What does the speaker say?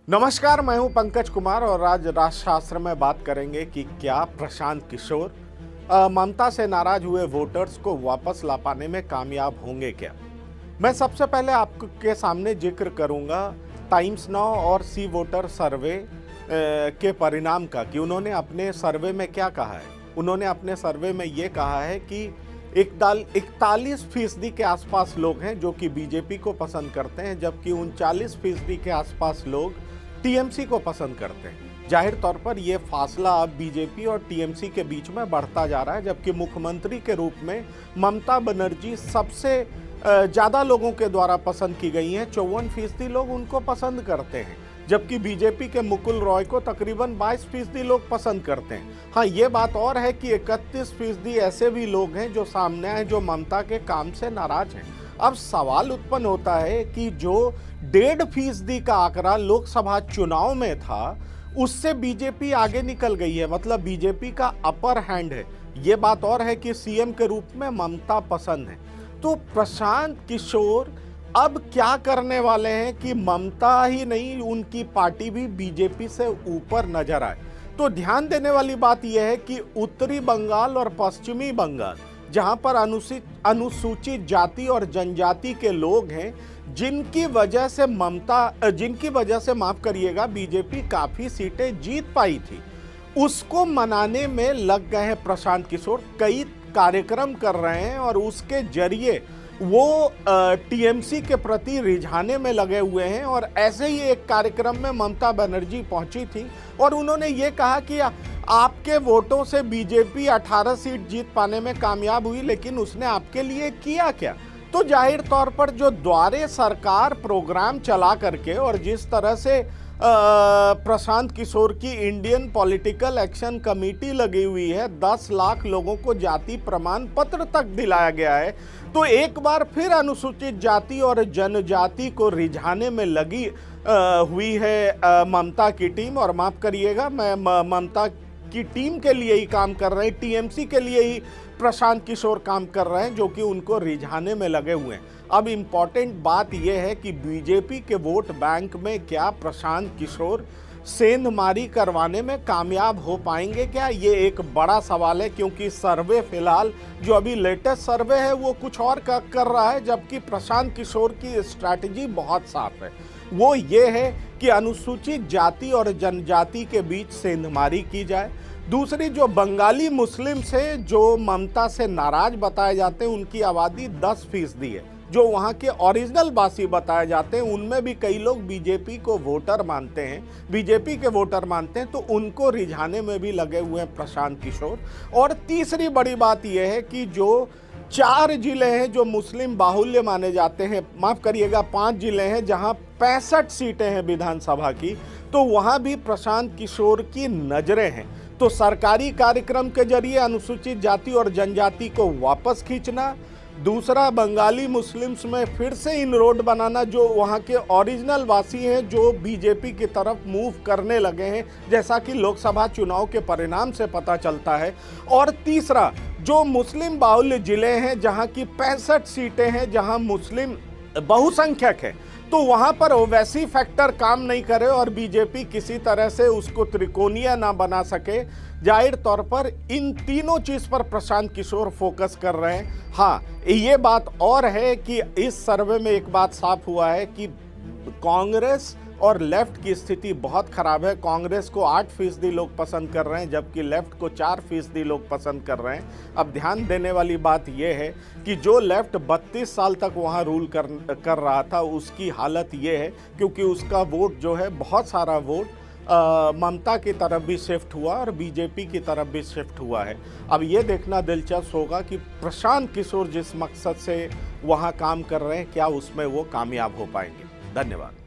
नमस्कार, मैं हूं पंकज कुमार और आज राष्ट्रशास्त्र में बात करेंगे कि क्या प्रशांत किशोर ममता से नाराज हुए वोटर्स को वापस ला पाने में कामयाब होंगे क्या। मैं सबसे पहले आपके सामने जिक्र करूंगा टाइम्स नाउ और सी वोटर सर्वे के परिणाम का कि उन्होंने अपने सर्वे में क्या कहा है। उन्होंने अपने सर्वे में ये कहा है कि 41% के आसपास लोग हैं जो कि बीजेपी को पसंद करते हैं, जबकि 39% के आसपास लोग टीएमसी को पसंद करते हैं। जाहिर तौर पर यह फासला अब बीजेपी और टीएमसी के बीच में बढ़ता जा रहा है, जबकि मुख्यमंत्री के रूप में ममता बनर्जी सबसे ज़्यादा लोगों के द्वारा पसंद की गई हैं। 54% लोग उनको पसंद करते हैं, जबकि बीजेपी के मुकुल रॉय को तकरीबन 22% लोग पसंद करते हैं। हाँ, ये बात और है कि 31% ऐसे भी लोग हैं जो सामने आए जो ममता के काम से नाराज हैं। अब सवाल उत्पन्न होता है कि जो 1.5% का आंकड़ा लोकसभा चुनाव में था, उससे बीजेपी आगे निकल गई है, मतलब बीजेपी का अपर हैंड है। ये बात और है कि सीएम के रूप में ममता पसंद है। तो प्रशांत किशोर अब क्या करने वाले हैं कि ममता ही नहीं, उनकी पार्टी भी बीजेपी से ऊपर नजर आए। तो ध्यान देने वाली बात यह है कि उत्तरी बंगाल और पश्चिमी बंगाल, जहां पर अनुसूचित जाति और जनजाति के लोग हैं, जिनकी वजह से माफ करिएगा बीजेपी काफी सीटें जीत पाई थी, उसको मनाने में लग गए हैं प्रशांत किशोर। कई कार्यक्रम कर रहे हैं और उसके जरिए वो टीएमसी के प्रति रिझाने में लगे हुए हैं। और ऐसे ही एक कार्यक्रम में ममता बनर्जी पहुंची थी और उन्होंने ये कहा कि आपके वोटों से बीजेपी 18 सीट जीत पाने में कामयाब हुई, लेकिन उसने आपके लिए किया क्या। तो जाहिर तौर पर जो द्वारे सरकार प्रोग्राम चला करके और जिस तरह से प्रशांत किशोर की इंडियन पॉलिटिकल एक्शन कमेटी लगी हुई है, 10 लाख लोगों को जाति प्रमाण पत्र तक दिलाया गया है, तो एक बार फिर अनुसूचित जाति और जनजाति को रिझाने में लगी हुई है ममता की टीम। और माफ करिएगा, मैं ममता की टीम के लिए ही काम कर रहे हैं, टीएमसी के लिए ही प्रशांत किशोर काम कर रहे हैं, जो कि उनको रिझाने में लगे हुए हैं। अब इम्पॉर्टेंट बात यह है कि बीजेपी के वोट बैंक में क्या प्रशांत किशोर सेंधमारी करवाने में कामयाब हो पाएंगे क्या, ये एक बड़ा सवाल है। क्योंकि सर्वे फिलहाल जो अभी लेटेस्ट सर्वे है वो कुछ और कर रहा है, जबकि प्रशांत किशोर की स्ट्रैटेजी बहुत साफ है। वो ये है कि अनुसूचित जाति और जनजाति के बीच सेंधमारी की जाए। दूसरी, जो बंगाली मुस्लिम्स हैं जो ममता से नाराज बताए जाते हैं, उनकी आबादी 10% है। जो वहाँ के ओरिजिनल वासी बताए जाते हैं, उनमें भी कई लोग बीजेपी को वोटर मानते हैं, बीजेपी के वोटर मानते हैं, तो उनको रिझाने में भी लगे हुए हैं प्रशांत किशोर। और तीसरी बड़ी बात यह है कि जो 4 जिले हैं जो मुस्लिम बाहुल्य माने जाते हैं, माफ करिएगा 5 जिले हैं जहां 65 सीटें हैं विधानसभा की, तो वहां भी प्रशांत किशोर की नजरें हैं। तो सरकारी कार्यक्रम के जरिए अनुसूचित जाति और जनजाति को वापस खींचना, दूसरा बंगाली मुस्लिम्स में फिर से इनरोड बनाना, जो वहाँ के ओरिजिनल वासी हैं जो बीजेपी की तरफ मूव करने लगे हैं, जैसा कि लोकसभा चुनाव के परिणाम से पता चलता है। और तीसरा, जो मुस्लिम बाहुल्य जिले हैं जहाँ की 65 सीटें हैं, जहाँ मुस्लिम बहुसंख्यक है, तो वहां पर ओवैसी फैक्टर काम नहीं करे और बीजेपी किसी तरह से उसको त्रिकोणीय ना बना सके। जाहिर तौर पर इन तीनों चीज पर प्रशांत किशोर फोकस कर रहे हैं। हाँ, ये बात और है कि इस सर्वे में एक बात साफ हुआ है कि कांग्रेस और लेफ्ट की स्थिति बहुत खराब है। कांग्रेस को 8% लोग पसंद कर रहे हैं, जबकि लेफ्ट को 4% लोग पसंद कर रहे हैं। अब ध्यान देने वाली बात यह है कि जो लेफ्ट 32 साल तक वहां रूल कर रहा था, उसकी हालत यह है क्योंकि उसका वोट जो है, बहुत सारा वोट ममता की तरफ भी शिफ्ट हुआ और बीजेपी की तरफ भी शिफ्ट हुआ है। अब ये देखना दिलचस्प होगा कि प्रशांत किशोर जिस मकसद से वहाँ काम कर रहे हैं, क्या उसमें वो कामयाब हो पाएंगे। धन्यवाद।